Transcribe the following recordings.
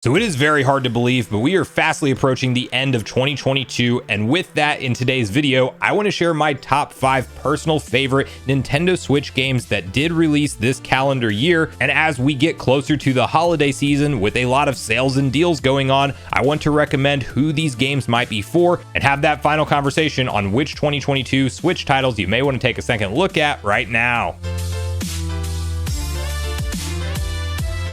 So it is very hard to believe, but we are fastly approaching the end of 2022, and with that, in today's video, I want to share my top 5 personal favorite Nintendo Switch games that did release this calendar year. And as we get closer to the holiday season with a lot of sales and deals going on, I want to recommend who these games might be for and have that final conversation on which 2022 Switch titles you may want to take a second look at right now.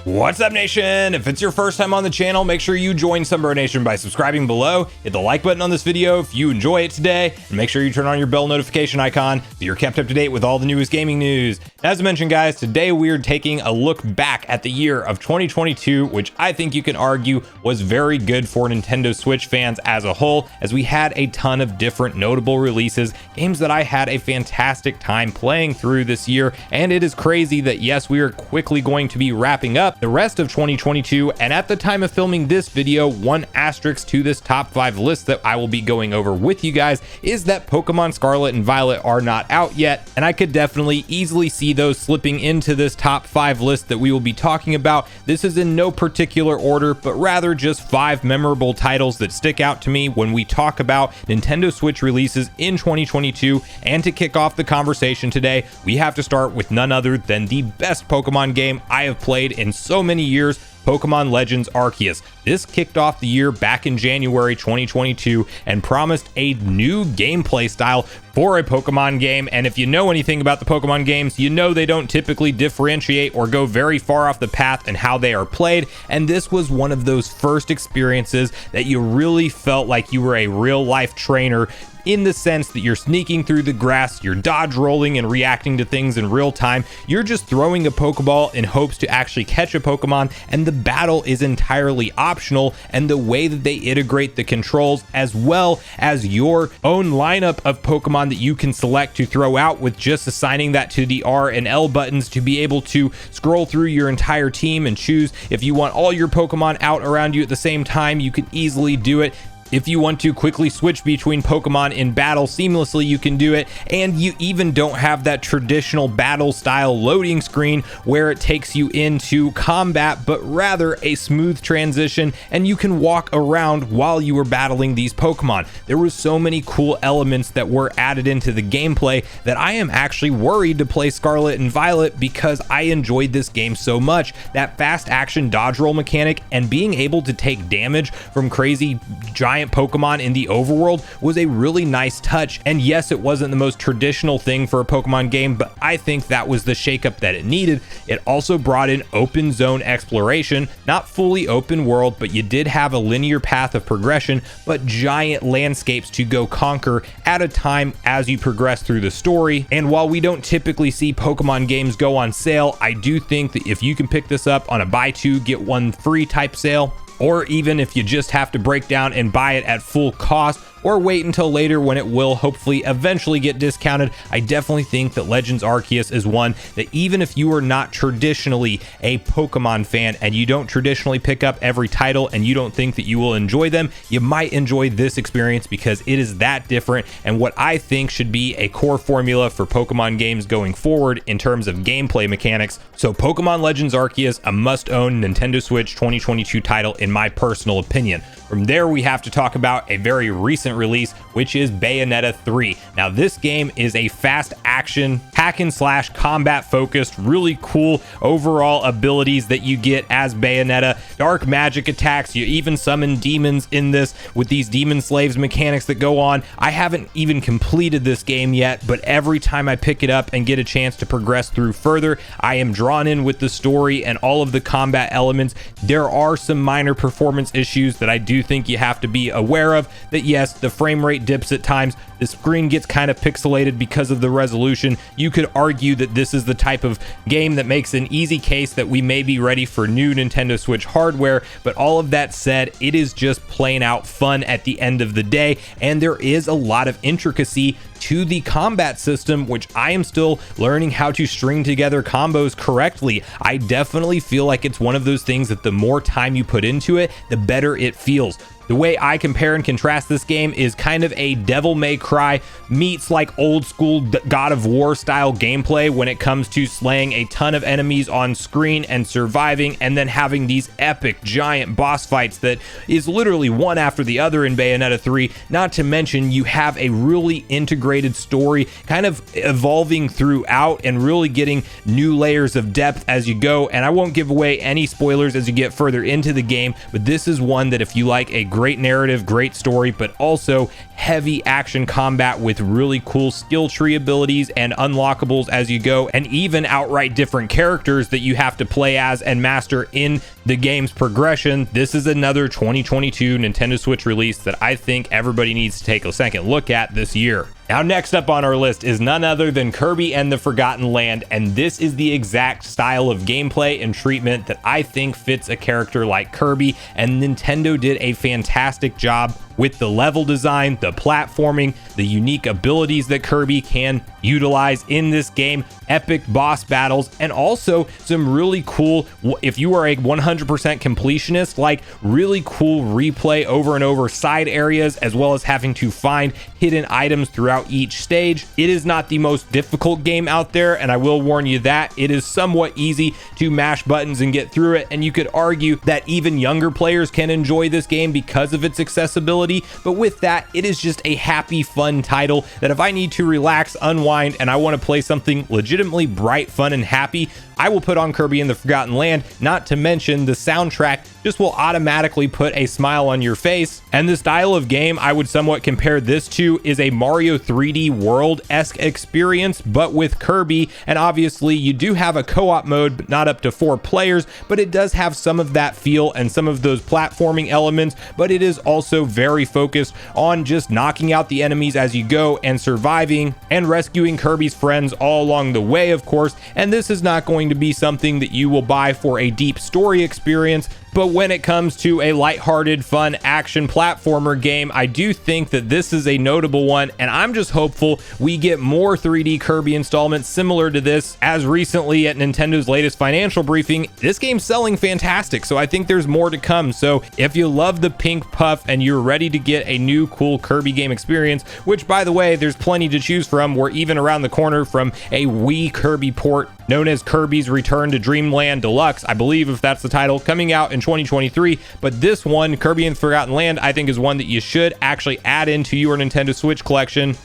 What's up, Nation? If it's your first time on the channel, make sure you join Sunbro Nation by subscribing below, hit the like button on this video if you enjoy it today, and make sure you turn on your bell notification icon so you're kept up to date with all the newest gaming news. As I mentioned, guys, today we're taking a look back at the year of 2022, which I think you can argue was very good for Nintendo Switch fans as a whole, as we had a ton of different notable releases, games that I had a fantastic time playing through this year. And it is crazy that, yes, we are quickly going to be wrapping up the rest of 2022, and at the time of filming this video, one asterisk to this top 5 list that I will be going over with you guys is that Pokemon Scarlet and Violet are not out yet, and I could definitely easily see those slipping into this top 5 list that we will be talking about. This is in no particular order, but rather just 5 memorable titles that stick out to me when we talk about Nintendo Switch releases in 2022. And to kick off the conversation today, we have to start with none other than the best Pokemon game I have played in so many years, Pokemon Legends Arceus. This kicked off the year back in January 2022 and promised a new gameplay style for a Pokemon game. And if you know anything about the Pokemon games, you know they don't typically differentiate or go very far off the path in how they are played. And this was one of those first experiences that you really felt like you were a real life trainer, in the sense that you're sneaking through the grass, you're dodge rolling and reacting to things in real time. You're just throwing a Pokeball in hopes to actually catch a Pokemon, and the battle is entirely optional. And the way that they integrate the controls as well as your own lineup of Pokemon that you can select to throw out with just assigning that to the R and L buttons to be able to scroll through your entire team and choose if you want all your Pokemon out around you at the same time, you can easily do it. If you want to quickly switch between Pokemon in battle seamlessly, you can do it. And you even don't have that traditional battle style loading screen where it takes you into combat, but rather a smooth transition, and you can walk around while you were battling these Pokemon. There were so many cool elements that were added into the gameplay that I am actually worried to play Scarlet and Violet because I enjoyed this game so much. That fast action dodge roll mechanic and being able to take damage from crazy giant Pokemon in the overworld was a really nice touch. And yes, it wasn't the most traditional thing for a Pokemon game, but I think that was the shakeup that it needed. It also brought in open zone exploration, not fully open world, but you did have a linear path of progression, but giant landscapes to go conquer at a time as you progress through the story. And while we don't typically see Pokemon games go on sale, I do think that if you can pick this up on a buy 2 get 1 free type sale, or even if you just have to break down and buy it at full cost, or wait until later when it will hopefully eventually get discounted, I definitely think that Legends Arceus is one that even if you are not traditionally a Pokemon fan and you don't traditionally pick up every title and you don't think that you will enjoy them, you might enjoy this experience because it is that different and what I think should be a core formula for Pokemon games going forward in terms of gameplay mechanics. So Pokemon Legends Arceus, a must-own Nintendo Switch 2022 title in my personal opinion. From there, we have to talk about a very recent release, which is Bayonetta 3. Now, this game is a fast action, hack and slash, combat focused, really cool overall abilities that you get as Bayonetta. Dark magic attacks, you even summon demons in this with these demon slaves mechanics that go on. I haven't even completed this game yet, but every time I pick it up and get a chance to progress through further, I am drawn in with the story and all of the combat elements. There are some minor performance issues that I do think you have to be aware of. That yes, the frame rate dips at times, the screen gets kind of pixelated because of the resolution. You could argue that this is the type of game that makes an easy case that we may be ready for new Nintendo Switch hardware, but all of that said, it is just plain out fun at the end of the day, and there is a lot of intricacy to the combat system, which I am still learning how to string together combos correctly. I definitely feel like it's one of those things that the more time you put into it, the better it feels. The way I compare and contrast this game is kind of a Devil May Cry meets like old school God of War style gameplay when it comes to slaying a ton of enemies on screen and surviving, and then having these epic giant boss fights that is literally one after the other in Bayonetta 3. Not to mention you have a really integrated story kind of evolving throughout and really getting new layers of depth as you go. And I won't give away any spoilers as you get further into the game, but this is one that if you like a great narrative, great story, but also heavy action combat with really cool skill tree abilities and unlockables as you go, and even outright different characters that you have to play as and master in the game's progression, this is another 2022 Nintendo Switch release that I think everybody needs to take a second look at this year. Now, next up on our list is none other than Kirby and the Forgotten Land, and this is the exact style of gameplay and treatment that I think fits a character like Kirby, and Nintendo did a fantastic job with the level design, the platforming, the unique abilities that Kirby can utilize in this game, epic boss battles, and also some really cool, if you are a 100% completionist, like really cool replay over and over side areas, as well as having to find hidden items throughout each stage. It is not the most difficult game out there, and I will warn you that it is somewhat easy to mash buttons and get through it, and you could argue that even younger players can enjoy this game because of its accessibility. But with that, it is just a happy, fun title that if I need to relax, unwind, and I want to play something legitimately bright, fun, and happy, I will put on Kirby and the Forgotten Land. Not to mention the soundtrack just will automatically put a smile on your face. And the style of game I would somewhat compare this to is a Mario 3D World-esque experience, but with Kirby. And obviously you do have a co-op mode, but not up to 4 players, but it does have some of that feel and some of those platforming elements, but it is also very focused on just knocking out the enemies as you go and surviving and rescuing Kirby's friends all along the way, of course. And this is not going to be something that you will buy for a deep story experience, but when it comes to a lighthearted, fun action platformer game, I do think that this is a notable one, and I'm just hopeful we get more 3D Kirby installments similar to this. As recently at Nintendo's latest financial briefing, this game's selling fantastic, so I think there's more to come. So if you love the pink puff and you're ready to get a new cool Kirby game experience, which by the way, there's plenty to choose from, we're even around the corner from a Wii Kirby port known as Kirby's Return to Dreamland Deluxe, I believe, if that's the title, coming out in 2023. But this one, Kirby and the Forgotten Land, I think is one that you should actually add into your Nintendo Switch collection,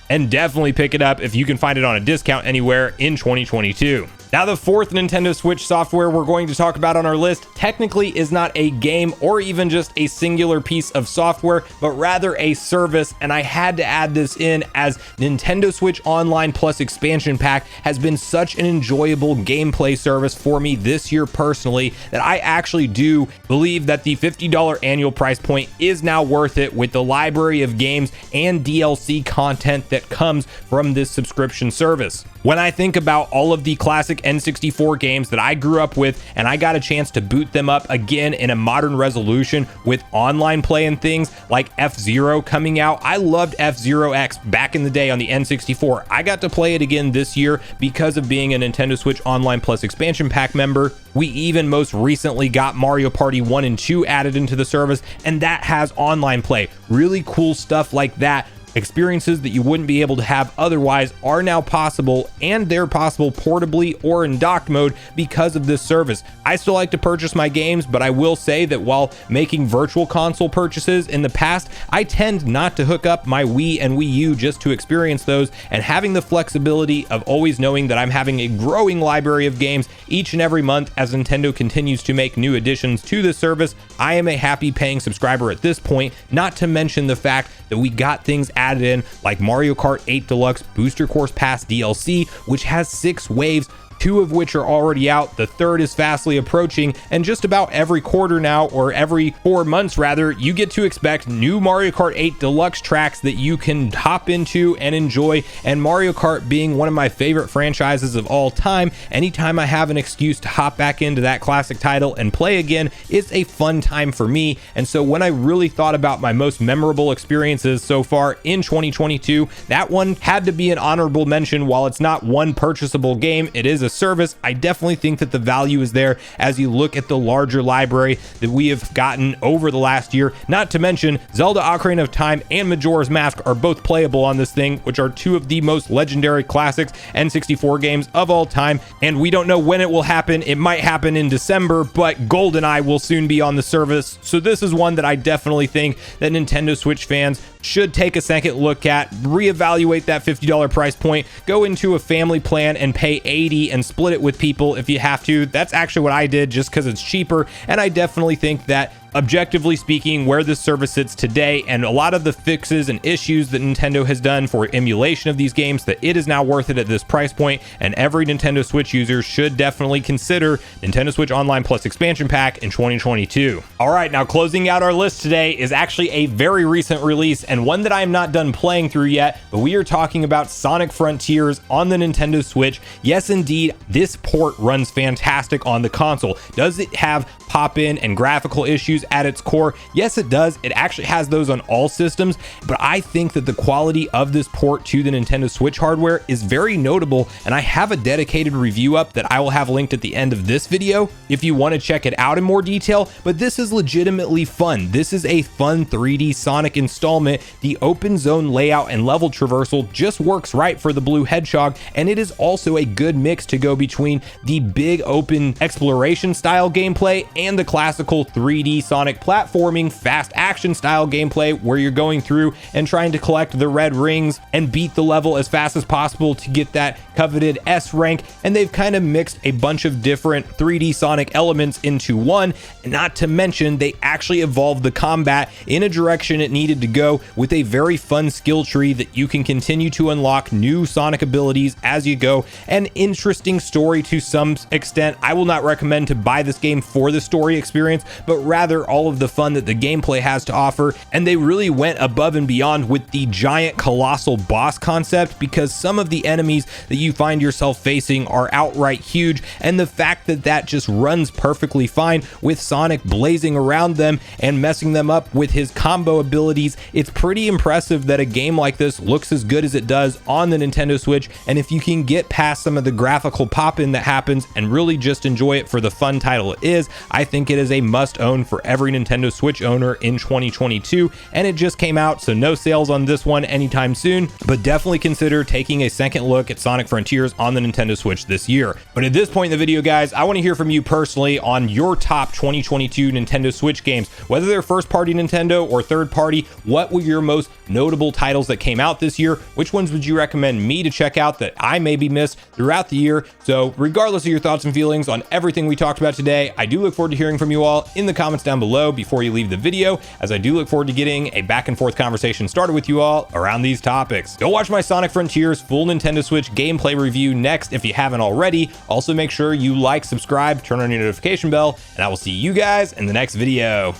and definitely pick it up if you can find it on a discount anywhere in 2022. Now, the fourth Nintendo Switch software we're going to talk about on our list technically is not a game or even just a singular piece of software, but rather a service, and I had to add this in as Nintendo Switch Online Plus Expansion Pack has been such an enjoyable gameplay service for me this year personally that I actually do believe that the $50 annual price point is now worth it with the library of games and DLC content that comes from this subscription service. When I think about all of the classic N64 games that I grew up with and I got a chance to boot them up again in a modern resolution with online play and things like F-Zero coming out, I loved F-Zero X back in the day on the N64. I got to play it again this year because of being a Nintendo Switch Online Plus Expansion Pack member. We even most recently got Mario Party 1 and 2 added into the service, and that has online play. Really cool stuff like that. Experiences that you wouldn't be able to have otherwise are now possible, and they're possible portably or in docked mode because of this service. I still like to purchase my games, but I will say that while making virtual console purchases in the past, I tend not to hook up my Wii and Wii U just to experience those, and having the flexibility of always knowing that I'm having a growing library of games each and every month as Nintendo continues to make new additions to the service, I am a happy paying subscriber at this point, not to mention the fact that we got things added in like Mario Kart 8 Deluxe Booster Course Pass DLC, which has 6 waves, 2 of which are already out. The third is fastly approaching, and just about every quarter now, or every 4 months rather, you get to expect new Mario Kart 8 Deluxe tracks that you can hop into and enjoy. And Mario Kart being one of my favorite franchises of all time, anytime I have an excuse to hop back into that classic title and play again, it's a fun time for me. And so when I really thought about my most memorable experiences so far in 2022, that one had to be an honorable mention. While it's not one purchasable game, it is a service, I definitely think that the value is there as you look at the larger library that we have gotten over the last year. Not to mention Zelda Ocarina of Time and Majora's Mask are both playable on this thing, which are two of the most legendary classics N64 games of all time. And we don't know when it will happen. It might happen in December, but GoldenEye will soon be on the service. So this is one that I definitely think that Nintendo Switch fans should take a second look at, reevaluate that $50 price point, go into a family plan and pay $80 and split it with people if you have to. That's actually what I did just because it's cheaper. And I definitely think that objectively speaking, where this service sits today and a lot of the fixes and issues that Nintendo has done for emulation of these games, that it is now worth it at this price point, and every Nintendo Switch user should definitely consider Nintendo Switch Online Plus expansion pack in 2022. All right, now closing out our list today is actually a very recent release and one that I am not done playing through yet, but we are talking about Sonic Frontiers on the Nintendo Switch. Yes, indeed, this port runs fantastic on the console. Does it have pop-in and graphical issues at its core? Yes, it does. It actually has those on all systems, but I think that the quality of this port to the Nintendo Switch hardware is very notable, and I have a dedicated review up that I will have linked at the end of this video if you want to check it out in more detail. But this is legitimately fun. This is a fun 3D Sonic installment. The open zone layout and level traversal just works right for the blue hedgehog, and it is also a good mix to go between the big open exploration style gameplay and the classical 3D Sonic platforming fast action style gameplay where you're going through and trying to collect the red rings and beat the level as fast as possible to get that coveted S rank. And they've kind of mixed a bunch of different 3D Sonic elements into one, not to mention they actually evolved the combat in a direction it needed to go with a very fun skill tree that you can continue to unlock new Sonic abilities as you go. An interesting story to some extent. I will not recommend to buy this game for the story experience, but rather all of the fun that the gameplay has to offer. And they really went above and beyond with the giant colossal boss concept, because some of the enemies that you find yourself facing are outright huge, and the fact that that just runs perfectly fine with Sonic blazing around them and messing them up with his combo abilities, it's pretty impressive that a game like this looks as good as it does on the Nintendo Switch. And if you can get past some of the graphical pop-in that happens and really just enjoy it for the fun title it is, I think it is a must own for every Nintendo Switch owner in 2022. And it just came out, so no sales on this one anytime soon, but definitely consider taking a second look at Sonic Frontiers on the Nintendo Switch this year. But at this point in the video, guys, I want to hear from you personally on your top 2022 Nintendo Switch games, whether they're first party Nintendo or third party. What were your most notable titles that came out this year? Which ones would you recommend me to check out that I maybe missed throughout the year? So regardless of your thoughts and feelings on everything we talked about today, I do look forward to hearing from you all in the comments down below before you leave the video, as I do look forward to getting a back and forth conversation started with you all around these topics. Go watch my Sonic Frontiers full Nintendo Switch gameplay review next if you haven't already. Also make sure you like, subscribe, turn on your notification bell, and I will see you guys in the next video.